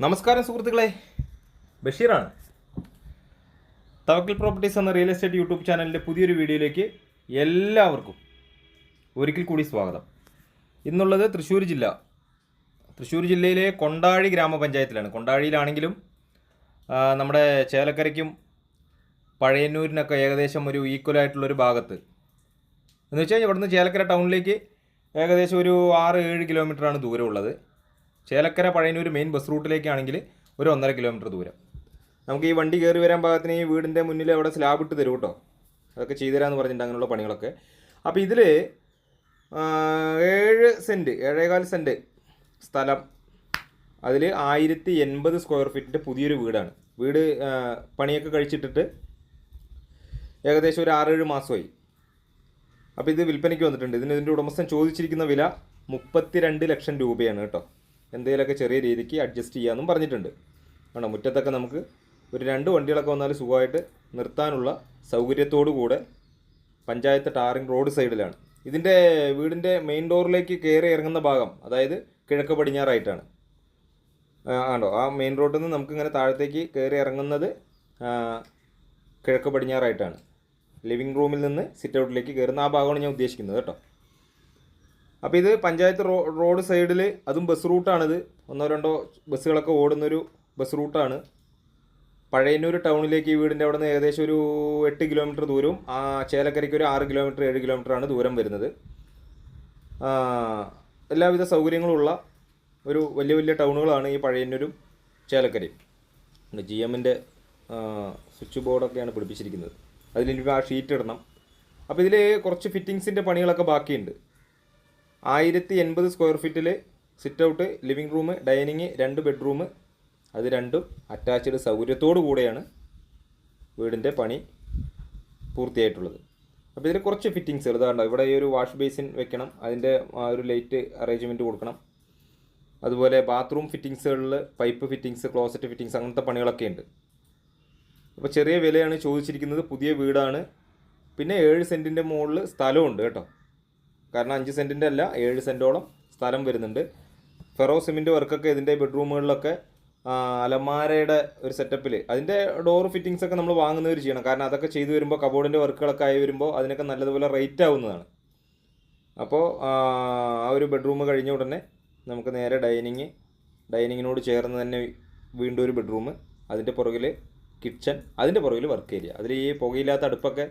നമസ്കാരം സുഹൃത്തുക്കളെ, ബഷീറാണ്. തവക്കൽ പ്രോപ്പർട്ടീസ് എന്ന റിയൽ എസ്റ്റേറ്റ് യൂട്യൂബ് ചാനലിൻ്റെ പുതിയൊരു വീഡിയോയിലേക്ക് എല്ലാവർക്കും ഒരിക്കൽ കൂടി സ്വാഗതം. ഇന്നുള്ളത് തൃശ്ശൂർ ജില്ലയിലെ കൊണ്ടാഴി ഗ്രാമപഞ്ചായത്തിലാണ്. കൊണ്ടാഴിയിലാണെങ്കിലും നമ്മുടെ ചേലക്കരയ്ക്കും പഴയന്നൂരിനൊക്കെ ഏകദേശം ഒരു ഈക്വലായിട്ടുള്ളൊരു ഭാഗത്ത് എന്ന് വെച്ച് കഴിഞ്ഞാൽ ഇവിടുന്ന് ചേലക്കര ടൗണിലേക്ക് ഏകദേശം ഒരു 6-7 കിലോമീറ്ററാണ് ദൂരമുള്ളത്. ചേലക്കര പഴയന്നൂർ മെയിൻ ബസ് റൂട്ടിലേക്കാണെങ്കിൽ ഒരു 1.5 കിലോമീറ്റർ ദൂരം. നമുക്ക് ഈ വണ്ടി കയറി വരാൻ പാകത്തിന് ഈ വീടിൻ്റെ മുന്നിൽ അവിടെ സ്ലാബ് ഇട്ട് തരും കേട്ടോ. അതൊക്കെ ചെയ്തു തരാമെന്ന് പറഞ്ഞിട്ടുണ്ട്, അങ്ങനെയുള്ള പണികളൊക്കെ. അപ്പോൾ ഇതിൽ 7.25 സെൻറ്റ് സ്ഥലം, അതിൽ 1080 സ്ക്വയർ ഫീറ്റിൻ്റെ പുതിയൊരു വീടാണ്. വീട് പണിയൊക്കെ കഴിച്ചിട്ടിട്ട് ഏകദേശം ഒരു 6-7 മാസമായി. അപ്പോൾ ഇത് വിൽപ്പനയ്ക്ക് വന്നിട്ടുണ്ട്. ഇതിൻ്റെ ഉടമസ്ഥൻ ചോദിച്ചിരിക്കുന്ന വില 32 ലക്ഷം രൂപയാണ് കേട്ടോ. എന്തെങ്കിലുമൊക്കെ ചെറിയ രീതിക്ക് അഡ്ജസ്റ്റ് ചെയ്യാമെന്നും പറഞ്ഞിട്ടുണ്ട്. ആണോ, മുറ്റത്തൊക്കെ നമുക്ക് ഒരു 2 വണ്ടികളൊക്കെ വന്നാൽ സുഖമായിട്ട് നിർത്താനുള്ള സൗകര്യത്തോടു കൂടെ പഞ്ചായത്ത് ടാറിംഗ് റോഡ് സൈഡിലാണ്. ഇതിൻ്റെ വീടിൻ്റെ മെയിൻ ഡോറിലേക്ക് കയറി ഇറങ്ങുന്ന ഭാഗം, അതായത് കിഴക്ക് പടിഞ്ഞാറായിട്ടാണ്. ആണോ, ആ മെയിൻ റോഡിൽ നിന്ന് നമുക്കിങ്ങനെ താഴത്തേക്ക് കയറി ഇറങ്ങുന്നത് കിഴക്ക് പടിഞ്ഞാറായിട്ടാണ്. ലിവിങ് റൂമിൽ നിന്ന് സിറ്റ് ഔട്ടിലേക്ക് കയറുന്ന ആ ഭാഗമാണ് ഞാൻ ഉദ്ദേശിക്കുന്നത് കേട്ടോ. അപ്പോൾ ഇത് പഞ്ചായത്ത് റോഡ് സൈഡിൽ, അതും ബസ് റൂട്ടാണിത്. 1-2 ബസ്സുകളൊക്കെ ഓടുന്നൊരു ബസ് റൂട്ടാണ്. പഴയന്നൂർ ടൗണിലേക്ക് ഈ വീടിൻ്റെ അവിടെ നിന്ന് ഏകദേശം ഒരു 8 കിലോമീറ്റർ ദൂരവും ചേലക്കരയ്ക്ക് ഒരു 6 കിലോമീറ്റർ 7 കിലോമീറ്ററാണ് ദൂരം വരുന്നത്. എല്ലാവിധ സൗകര്യങ്ങളുള്ള ഒരു വലിയ വലിയ ടൗണുകളാണ് ഈ പഴയന്നൂരും ചേലക്കരയും. GMൻ്റെ സ്വിച്ച് ബോർഡൊക്കെയാണ് പിടിപ്പിച്ചിരിക്കുന്നത്. അതിലിനി ആ ഷീറ്റ് ഇടണം. അപ്പോൾ ഇതിൽ കുറച്ച് ഫിറ്റിങ്സിൻ്റെ പണികളൊക്കെ ബാക്കിയുണ്ട്. 1080 സ്ക്വയർ ഫീറ്റിൽ sit out, living room, dining, 2 bedroom, അത് രണ്ടും അറ്റാച്ച്ഡ് സൗകര്യത്തോടു കൂടെയാണ് വീടിൻ്റെ പണി പൂർത്തിയായിട്ടുള്ളത്. അപ്പോൾ ഇതിൽ കുറച്ച് ഫിറ്റിങ്സുകൾ ഇതാണ്ടോ. ഇവിടെ ഈ ഒരു വാഷ് ബേസിൻ വെക്കണം, അതിൻ്റെ ഒരു ലൈറ്റ് അറേഞ്ച്മെൻറ്റ് കൊടുക്കണം. അതുപോലെ ബാത്റൂം ഫിറ്റിങ്സുകളിൽ പൈപ്പ് ഫിറ്റിങ്സ്, ക്ലോസറ്റ് ഫിറ്റിങ്സ്, അങ്ങനത്തെ പണികളൊക്കെ ഉണ്ട്. അപ്പോൾ ചെറിയ വിലയാണ് ചോദിച്ചിരിക്കുന്നത്. പുതിയ വീടാണ്. പിന്നെ 7 സെൻറ്റിൻ്റെ മുകളിൽ സ്ഥലമുണ്ട് കേട്ടോ. കാരണം 5 സെൻറ്റിൻ്റെ അല്ല, 7 സെൻറ്റോളം സ്ഥലം വരുന്നുണ്ട്. ഫെറോ സിമെൻറ്റ് വർക്കൊക്കെ ഇതിൻ്റെ ബെഡ്റൂമുകളിലൊക്കെ അലമാരയുടെ ഒരു സെറ്റപ്പിൽ, അതിൻ്റെ ഡോർ ഫിറ്റിങ്സ് ഒക്കെ നമ്മൾ വാങ്ങുന്നവർ ചെയ്യണം. കാരണം അതൊക്കെ ചെയ്തു വരുമ്പോൾ കബോർഡിൻ്റെ വർക്കുകളൊക്കെ ആയി വരുമ്പോൾ അതിനൊക്കെ നല്ലതുപോലെ റേറ്റ് ആവുന്നതാണ്. അപ്പോൾ ആ ഒരു ബെഡ്റൂം കഴിഞ്ഞ ഉടനെ നമുക്ക് നേരെ ഡൈനിങ്ങിനോട് ചേർന്ന് തന്നെ വീണ്ടും ഒരു ബെഡ്റൂം, അതിൻ്റെ പുറകിൽ കിച്ചൺ, അതിൻ്റെ പുറകിൽ വർക്ക് ഏരിയ. അതിൽ ഈ പുകയില്ലാത്ത അടുപ്പൊക്കെ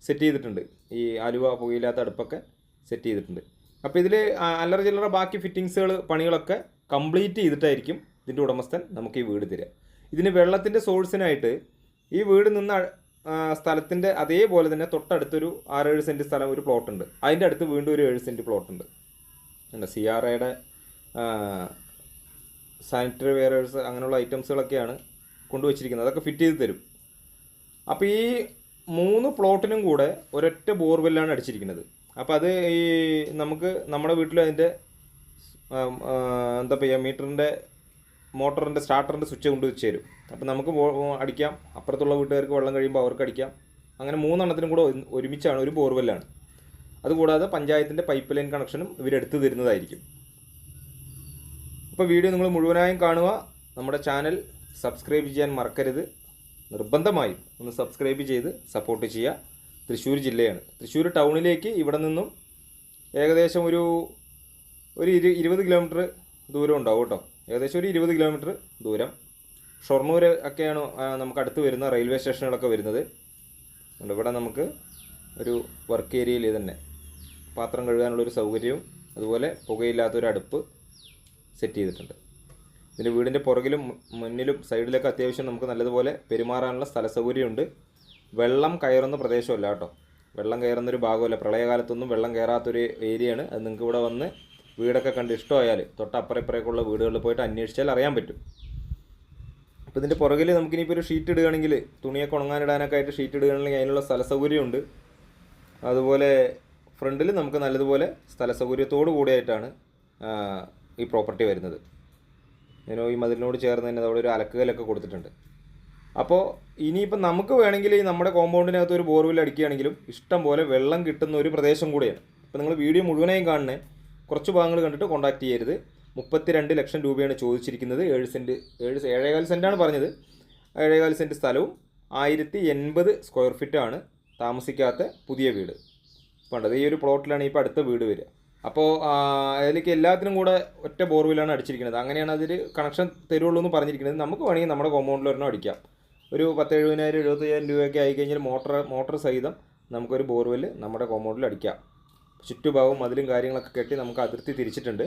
സെറ്റ് ചെയ്തിട്ടുണ്ട്. ഈ ആലുവ പുകയില്ലാത്ത അടുപ്പൊക്കെ സെറ്റ് ചെയ്തിട്ടുണ്ട്. അപ്പോൾ ഇതിൽ അല്ലറ ചില്ലറ ബാക്കി ഫിറ്റിങ്സുകൾ പണികളൊക്കെ കംപ്ലീറ്റ് ചെയ്തിട്ടായിരിക്കും ഇതിൻ്റെ ഉടമസ്ഥൻ നമുക്ക് ഈ വീട് തരിക. ഇതിന് വെള്ളത്തിൻ്റെ സോഴ്സിനായിട്ട് ഈ വീട് നിന്ന സ്ഥലത്തിൻ്റെ അതേപോലെ തന്നെ തൊട്ടടുത്തൊരു 6-7 സെൻറ്റ് സ്ഥലം ഒരു പ്ലോട്ടുണ്ട്. അതിൻ്റെ അടുത്ത് വീണ്ടും ഒരു 7 സെൻറ്റ് പ്ലോട്ടുണ്ട്. CRAയുടെ സാനിറ്ററി വെയറേഴ്സ് അങ്ങനെയുള്ള ഐറ്റംസുകളൊക്കെയാണ് കൊണ്ടുവച്ചിരിക്കുന്നത്. അതൊക്കെ ഫിറ്റ് ചെയ്ത് തരും. അപ്പോൾ ഈ 3 പ്ലോട്ടിനും കൂടെ ഒരൊറ്റ ബോർവെല്ലാണ് അടിച്ചിരിക്കുന്നത്. അപ്പോൾ അത് ഈ നമുക്ക് നമ്മുടെ വീട്ടിൽ അതിൻ്റെ എന്താ പറയുക, മീറ്ററിൻ്റെ മോട്ടറിൻ്റെ സ്റ്റാർട്ടറിൻ്റെ സ്വിച്ച് കൊണ്ട് വെച്ച് തരും. അപ്പോൾ നമുക്ക് അടിക്കാം, അപ്പുറത്തുള്ള വീട്ടുകാർക്ക് വെള്ളം കഴിയുമ്പോൾ അവർക്ക് അടിക്കാം. അങ്ങനെ 3 എണ്ണത്തിനും കൂടെ ഒരുമിച്ചാണ്, ഒരു ബോർവെല്ലാണ്. അതുകൂടാതെ പഞ്ചായത്തിൻ്റെ പൈപ്പ് ലൈൻ കണക്ഷനും ഇവരെടുത്ത് തരുന്നതായിരിക്കും. അപ്പോൾ വീഡിയോ നിങ്ങൾ മുഴുവനായും കാണുക. നമ്മുടെ ചാനൽ സബ്സ്ക്രൈബ് ചെയ്യാൻ മറക്കരുത്. നിർബന്ധമായും ഒന്ന് സബ്സ്ക്രൈബ് ചെയ്ത് സപ്പോർട്ട് ചെയ്യുക. തൃശ്ശൂർ ജില്ലയാണ്. തൃശ്ശൂർ ടൗണിലേക്ക് ഇവിടെ നിന്നും ഏകദേശം ഒരു 20 കിലോമീറ്റർ ദൂരം ഉണ്ടാവും കേട്ടോ. ഏകദേശം ഒരു 20 കിലോമീറ്റർ ദൂരം. ഷൊർണൂർ ഒക്കെയാണ് നമുക്ക് അടുത്ത് വരുന്ന റെയിൽവേ സ്റ്റേഷനുകളൊക്കെ വരുന്നത്. ഇവിടെ നമുക്ക് ഒരു വർക്ക് ഏരിയയിൽ തന്നെ പാത്രം കഴുകാനുള്ളൊരു സൗകര്യവും അതുപോലെ പുകയില്ലാത്തൊരു അടുപ്പ് സെറ്റ് ചെയ്തിട്ടുണ്ട്. ഇതിൻ്റെ വീടിൻ്റെ പുറകിലും മുന്നിലും സൈഡിലൊക്കെ അത്യാവശ്യം നമുക്ക് നല്ലതുപോലെ പെരുമാറാനുള്ള സ്ഥല സൗകര്യമുണ്ട്. വെള്ളം കയറുന്ന പ്രദേശമല്ല കേട്ടോ. വെള്ളം കയറുന്നൊരു ഭാഗമല്ല. പ്രളയകാലത്തൊന്നും വെള്ളം കയറാത്തൊരു ഏരിയയാണ്. അത് നിങ്ങൾക്ക് ഇവിടെ വന്ന് വീടൊക്കെ കണ്ട് ഇഷ്ടമായാൽ തൊട്ടപ്പുറപ്പുറേക്കുള്ള വീടുകളിൽ പോയിട്ട് അന്വേഷിച്ചാൽ അറിയാൻ പറ്റും. അപ്പോൾ ഇതിൻ്റെ പുറകിൽ നമുക്കിനിപ്പോൾ ഒരു ഷീറ്റ് ഇടുകയാണെങ്കിൽ, തുണിയൊക്കെ ഉണങ്ങാനിടാനൊക്കെ ആയിട്ട് ഷീറ്റ് ഇടുകയാണെങ്കിൽ അതിനുള്ള സ്ഥല സൗകര്യമുണ്ട്. അതുപോലെ ഫ്രണ്ടിൽ നമുക്ക് നല്ലതുപോലെ സ്ഥല സൗകര്യത്തോടു കൂടിയായിട്ടാണ് ഈ പ്രോപ്പർട്ടി വരുന്നത്. ഈ മതിലിനോട് ചേർന്ന് തന്നെ അവിടെ ഒരു അലക്കുകലൊക്കെ കൊടുത്തിട്ടുണ്ട്. അപ്പോൾ ഇനിയിപ്പോൾ നമുക്ക് വേണമെങ്കിൽ ഈ നമ്മുടെ കോമ്പൗണ്ടിനകത്ത് ഒരു ബോർവെൽ അടിക്കുകയാണെങ്കിലും ഇഷ്ടം പോലെ വെള്ളം കിട്ടുന്ന ഒരു പ്രദേശം കൂടിയാണ്. അപ്പോൾ നിങ്ങൾ വീഡിയോ മുഴുവനായും കാണണേ. കുറച്ച് ഭാഗങ്ങൾ കണ്ടിട്ട് കോൺടാക്ട് ചെയ്യരുത്. 32 ലക്ഷം രൂപയാണ് ചോദിച്ചിരിക്കുന്നത്. 7.5 സെൻറ്റാണ് പറഞ്ഞത്. 7.5 സെൻറ്റ് സ്ഥലവും 1080 സ്ക്വയർ ഫീറ്റാണ് താമസിക്കാത്ത പുതിയ വീട്. പണ്ടത് ഈ ഒരു പ്ലോട്ടിലാണ് ഇപ്പോൾ അടുത്ത വീട് വരിക. അപ്പോൾ അതിലേക്ക് എല്ലാത്തിനും കൂടെ ഒറ്റ ബോർവെല്ലാണ് അടിച്ചിരിക്കുന്നത്. അങ്ങനെയാണ് അതിൽ കണക്ഷൻ തരുള്ളൂ എന്ന് പറഞ്ഞിരിക്കുന്നത്. നമുക്ക് വേണമെങ്കിൽ നമ്മുടെ കോമ്പൗണ്ടിൽ ഒരെണ്ണം അടിക്കാം. ഒരു 10,70,000 75,000 രൂപയൊക്കെ ആയിക്കഴിഞ്ഞാൽ മോട്ടർ സഹിതം നമുക്കൊരു ബോർവെൽ നമ്മുടെ കോമ്പൗണ്ടിൽ അടിക്കാം. ചുറ്റുഭാഗവും മതിലും കാര്യങ്ങളൊക്കെ കെട്ടി നമുക്ക് അതിർത്തി തിരിച്ചിട്ടുണ്ട്.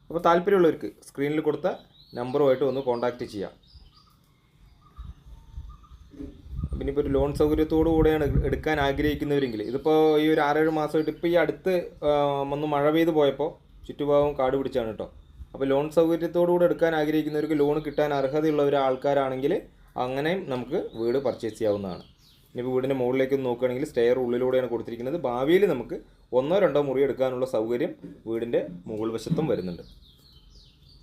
അപ്പോൾ താല്പര്യമുള്ളവർക്ക് സ്ക്രീനിൽ കൊടുത്ത നമ്പറുമായിട്ട് ഒന്ന് കോൺടാക്റ്റ് ചെയ്യാം. പിന്നെ ഇപ്പോൾ ഒരു ലോൺ സൗകര്യത്തോടു കൂടെയാണ് എടുക്കാൻ ആഗ്രഹിക്കുന്നവരെങ്കിൽ, ഇതിപ്പോൾ ഈ ഒരു 6-7 മാസമായിട്ട് ഇപ്പോൾ ഈ അടുത്ത് ഒന്ന് മഴ പെയ്ത് പോയപ്പോൾ ചുറ്റുഭാഗം കാട് പിടിച്ചാണ് കേട്ടോ. അപ്പോൾ ലോൺ സൗകര്യത്തോടു കൂടെ എടുക്കാൻ ആഗ്രഹിക്കുന്നവർക്ക് ലോൺ കിട്ടാൻ അർഹതയുള്ള ഒരാൾക്കാരാണെങ്കിൽ അങ്ങനെയും നമുക്ക് വീട് പർച്ചേസ് ചെയ്യാവുന്നതാണ്. ഇനിയിപ്പോൾ വീടിൻ്റെ മുകളിലേക്കൊന്ന് നോക്കുകയാണെങ്കിൽ സ്റ്റെയർ ഉള്ളിലൂടെയാണ് കൊടുത്തിരിക്കുന്നത്. ഭാവിയിൽ നമുക്ക് 1-2 മുറി എടുക്കാനുള്ള സൗകര്യം വീടിൻ്റെ മുകൾ വശത്തും വരുന്നുണ്ട്.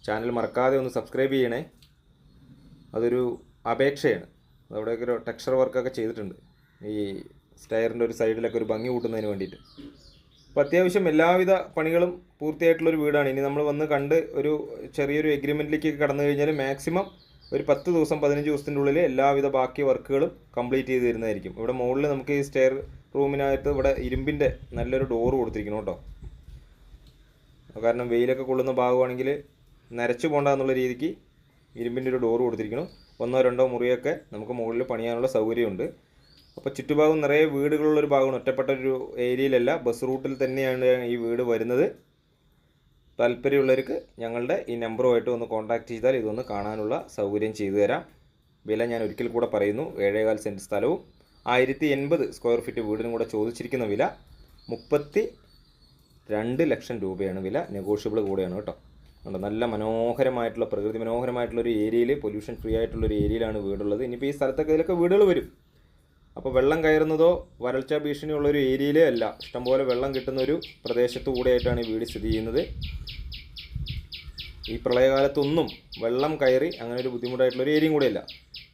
ചാനൽ മറക്കാതെ ഒന്ന് സബ്സ്ക്രൈബ് ചെയ്യണേ, അതൊരു അപേക്ഷയാണ്. അവിടെയൊക്കെ ഒരു ടെക്സ്ചർ വർക്കൊക്കെ ചെയ്തിട്ടുണ്ട് ഈ സ്റ്റെയറിൻ്റെ ഒരു സൈഡിലൊക്കെ ഒരു ഭംഗി കൂട്ടുന്നതിന് വേണ്ടിയിട്ട്. അപ്പോൾ അത്യാവശ്യം എല്ലാവിധ പണികളും പൂർത്തിയായിട്ടുള്ളൊരു വീടാണ്. ഇനി നമ്മൾ വന്ന് കണ്ട് ഒരു ചെറിയൊരു എഗ്രിമെൻറ്റിലേക്ക് കടന്നു കഴിഞ്ഞാൽ മാക്സിമം ഒരു 10 ദിവസം 15 ദിവസത്തിൻ്റെ ഉള്ളിൽ എല്ലാവിധ ബാക്കി വർക്കുകളും കംപ്ലീറ്റ് ചെയ്ത് തരുന്നതായിരിക്കും. ഇവിടെ മുകളിൽ നമുക്ക് ഈ സ്റ്റെയർ റൂമിനകത്ത് ഇവിടെ ഇരുമ്പിൻ്റെ നല്ലൊരു ഡോറ് കൊടുത്തിരിക്കണം കേട്ടോ. കാരണം വെയിലൊക്കെ കൊള്ളുന്ന ഭാഗമാണെങ്കിൽ നരച്ചു പോകണ്ട എന്നുള്ള രീതിക്ക് ഇരുമ്പിൻ്റെ ഒരു ഡോറ് കൊടുത്തിരിക്കണം. 1-2 മുറിയൊക്കെ നമുക്ക് മുകളിൽ പണിയാനുള്ള സൗകര്യമുണ്ട്. അപ്പോൾ ചുറ്റുഭാഗം നിറയെ വീടുകളുള്ളൊരു ഭാഗമാണ്, ഒറ്റപ്പെട്ട ഒരു ഏരിയയിലല്ല, ബസ് റൂട്ടിൽ തന്നെയാണ് ഈ വീട് വരുന്നത്. താല്പര്യമുള്ളവർക്ക് ഞങ്ങളുടെ ഈ നമ്പറുമായിട്ട് ഒന്ന് കോൺടാക്റ്റ് ചെയ്താൽ ഇതൊന്ന് കാണാനുള്ള സൗകര്യം ചെയ്തു തരാം. വില ഞാൻ ഒരിക്കൽ കൂടെ പറയുന്നു, 7.25 സെൻറ്റ് സ്ഥലവും 1080 സ്ക്വയർ ഫീറ്റ് വീടിനും കൂടെ ചോദിച്ചിരിക്കുന്ന വില 32 ലക്ഷം രൂപയാണ് വില. നെഗോഷ്യബിൾ കൂടെയാണ് കേട്ടോ. നല്ല മനോഹരമായിട്ടുള്ള പ്രകൃതി മനോഹരമായിട്ടുള്ളൊരു ഏരിയയിൽ, പൊല്യൂഷൻ ഫ്രീ ആയിട്ടുള്ളൊരു ഏരിയയിലാണ് വീടുള്ളത്. ഇനിയിപ്പോൾ ഈ സ്ഥലത്തൊക്കെ ഇതിലൊക്കെ വീടുകൾ വരും. അപ്പോൾ വെള്ളം കയറുന്നതോ വരൾച്ച ഭീഷണിയുള്ളൊരു ഏരിയയിലേ അല്ല, ഇഷ്ടംപോലെ വെള്ളം കിട്ടുന്നൊരു പ്രദേശത്തു കൂടെയായിട്ടാണ് ഈ വീട് സ്ഥിതി ചെയ്യുന്നത്. ഈ പ്രളയകാലത്തൊന്നും വെള്ളം കയറി അങ്ങനെ ഒരു ബുദ്ധിമുട്ടായിട്ടുള്ളൊരു ഏരിയയും കൂടെയല്ല.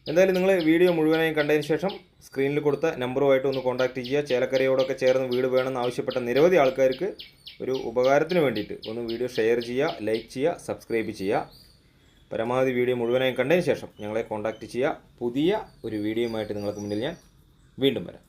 എന്തായാലും നിങ്ങൾ വീഡിയോ മുഴുവനായും കണ്ടതിന് ശേഷം സ്ക്രീനിൽ കൊടുത്ത നമ്പറുമായിട്ട് ഒന്ന് കോൺടാക്റ്റ് ചെയ്യുക. ചേലക്കരയോടൊക്കെ ചേർന്ന് വീട് വേണമെന്ന് ആവശ്യപ്പെട്ട നിരവധി ആൾക്കാർക്ക് ഒരു ഉപകാരത്തിന് വേണ്ടിയിട്ട് ഒന്ന് വീഡിയോ ഷെയർ ചെയ്യുക, ലൈക്ക് ചെയ്യുക, സബ്സ്ക്രൈബ് ചെയ്യുക. പരമാവധി വീഡിയോ മുഴുവനായും കണ്ടതിന് ശേഷം ഞങ്ങളെ കോൺടാക്റ്റ് ചെയ്യുക. പുതിയ ഒരു വീഡിയോയുമായിട്ട് നിങ്ങൾക്ക് മുന്നിൽ ഞാൻ വീണ്ടും വരാം.